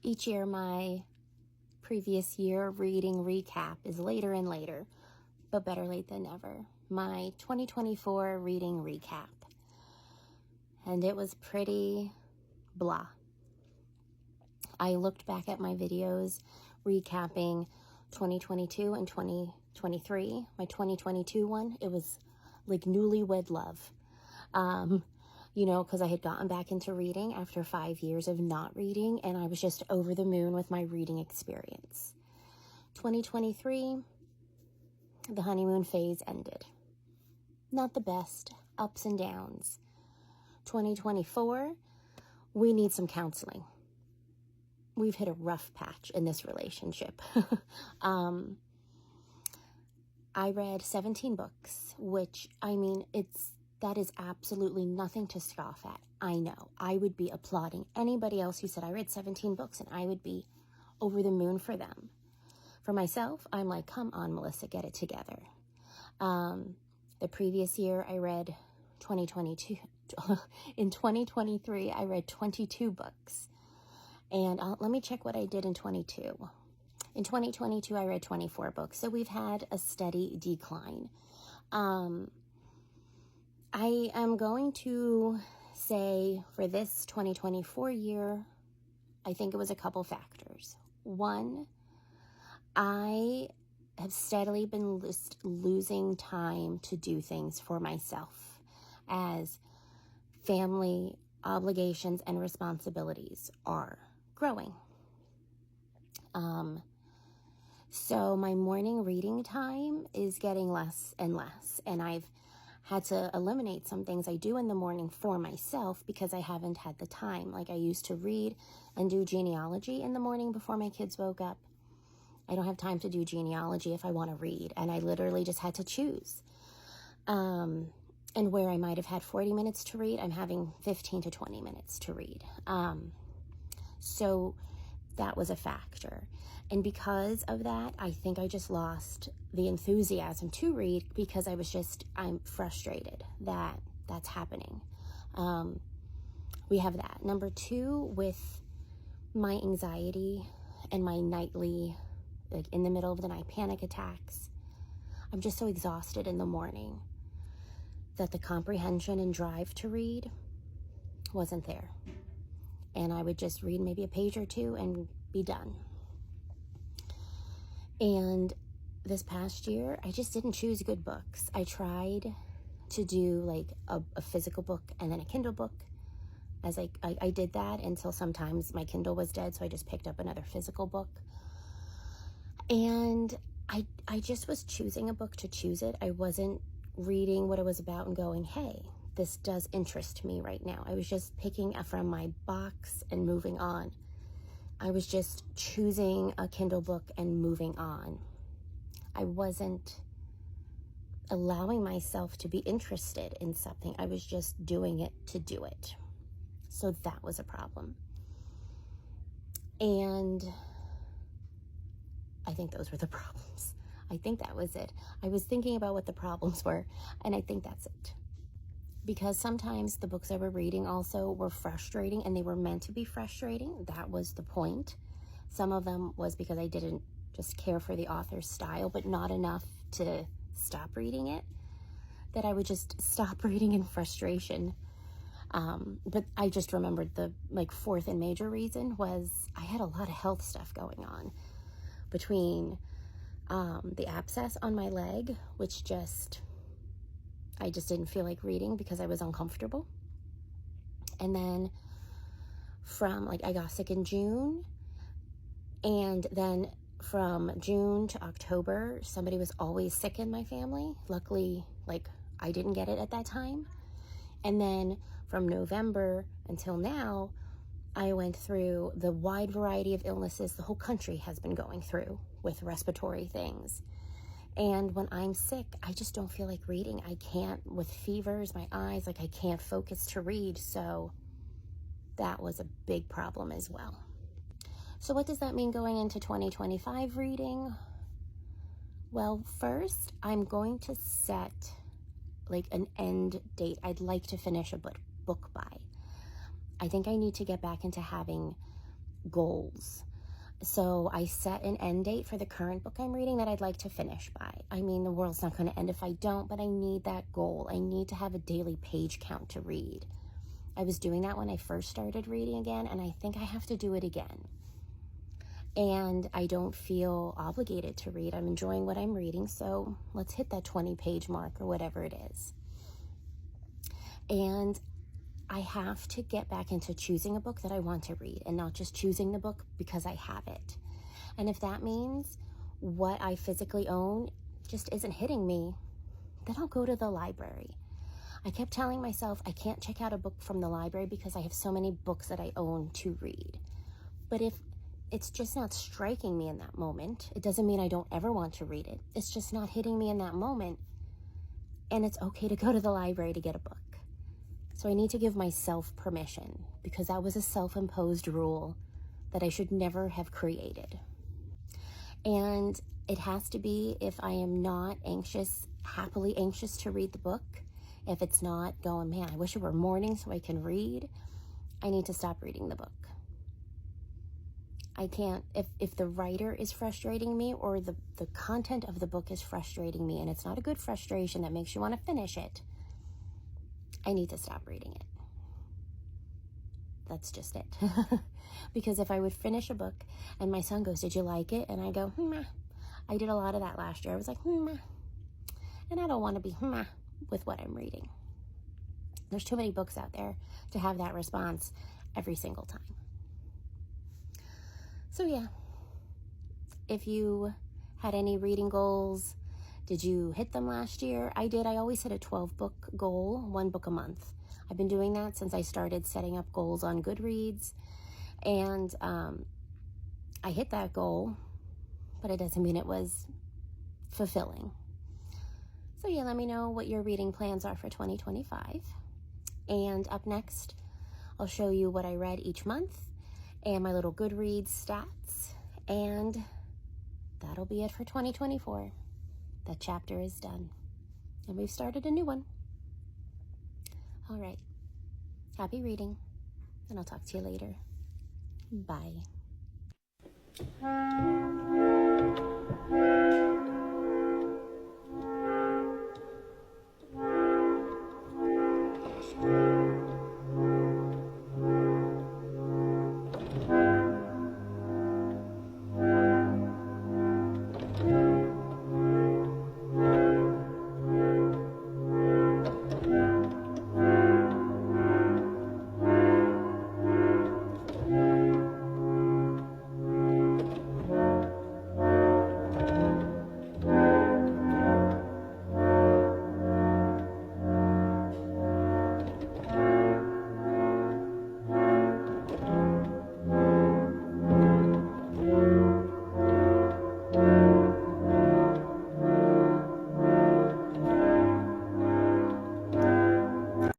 Each year, my previous year reading recap is later and later, but better late than never. My 2024 reading recap. And it was pretty blah. I looked back at my videos recapping 2022 and 2023. My 2022 one, it was like newlywed love. Because I had gotten back into reading after 5 years of not reading, and I was just over the moon with my reading experience. 2023, the honeymoon phase ended. Not the best, ups and downs. 2024, we need some counseling. We've hit a rough patch in this relationship. I read 17 books, which, that is absolutely nothing to scoff at. I know. I would be applauding anybody else who said I read 17 books, and I would be over the moon for them. For myself, I'm like, come on, Melissa, get it together. The previous year, I read 2022. In 2023, I read 22 books. And let me check what I did in 22. In 2022, I read 24 books. So we've had a steady decline. I am going to say for this 2024 year, I think it was a couple factors. One, I have steadily been losing time to do things for myself as family obligations and responsibilities are growing. So my morning reading time is getting less and less, and I've had to eliminate some things I do in the morning for myself because I haven't had the time. Like I used to read and do genealogy in the morning before my kids woke up. I don't have time to do genealogy if I want to read, and I literally just had to choose. And where I might have had 40 minutes to read, I'm having 15 to 20 minutes to read. So that was a factor. And because of that, I think I just lost the enthusiasm to read because I'm frustrated that that's happening. We have that. Number two, with my anxiety and my nightly, like in the middle of the night panic attacks, I'm just so exhausted in the morning that the comprehension and drive to read wasn't there. And I would just read maybe a page or two and be done. And this past year, I just didn't choose good books. I tried to do like a physical book and then a Kindle book. As I did that until sometimes my Kindle was dead, so I just picked up another physical book. And I just was choosing a book to choose it. I wasn't reading what it was about and going, hey, this does interest me right now. I was just picking from my box and moving on. I was just choosing a Kindle book and moving on. I wasn't allowing myself to be interested in something. I was just doing it to do it. So that was a problem. And I think those were the problems. I think that was it. I was thinking about what the problems were, and I think that's it. Because sometimes the books I were reading also were frustrating, and they were meant to be frustrating. That was the point. Some of them was because I didn't just care for the author's style, but not enough to stop reading it, that I would just stop reading in frustration. But I just remembered the fourth and major reason was I had a lot of health stuff going on between the abscess on my leg, which I just didn't feel like reading because I was uncomfortable. And then I got sick in June, and then from June to October, somebody was always sick in my family. Luckily, I didn't get it at that time. And then from November until now, I went through the wide variety of illnesses the whole country has been going through with respiratory things. And when I'm sick, I just don't feel like reading. I can't, with fevers, my eyes, I can't focus to read. So that was a big problem as well. So what does that mean going into 2025 reading? Well, first, I'm going to set an end date I'd like to finish a book by. I think I need to get back into having goals. So I set an end date for the current book I'm reading that I'd like to finish by. I mean, the world's not going to end if I don't, but I need that goal. I need to have a daily page count to read. I was doing that when I first started reading again, and I think I have to do it again. And I don't feel obligated to read. I'm enjoying what I'm reading, so let's hit that 20-page mark or whatever it is. And I have to get back into choosing a book that I want to read and not just choosing the book because I have it. And if that means what I physically own just isn't hitting me, then I'll go to the library. I kept telling myself I can't check out a book from the library because I have so many books that I own to read. But if it's just not striking me in that moment, it doesn't mean I don't ever want to read it. It's just not hitting me in that moment. And it's okay to go to the library to get a book. So I need to give myself permission because that was a self-imposed rule that I should never have created. And it has to be if I am not anxious, happily anxious to read the book. If it's not going, man, I wish it were morning so I can read, I need to stop reading the book. I can't, if the writer is frustrating me or the content of the book is frustrating me and it's not a good frustration that makes you want to finish it, I need to stop reading it. That's just it. Because if I would finish a book and my son goes, did you like it? And I go, I did a lot of that last year. I was like, and I don't want to be with what I'm reading. There's too many books out there to have that response every single time. So yeah, if you had any reading goals, did you hit them last year? I did. I always hit a 12-book goal, 1 book a month. I've been doing that since I started setting up goals on Goodreads. And I hit that goal, but it doesn't mean it was fulfilling. So yeah, let me know what your reading plans are for 2025. And up next, I'll show you what I read each month and my little Goodreads stats. And that'll be it for 2024. That chapter is done. And we've started a new one. All right. Happy reading. And I'll talk to you later. Bye.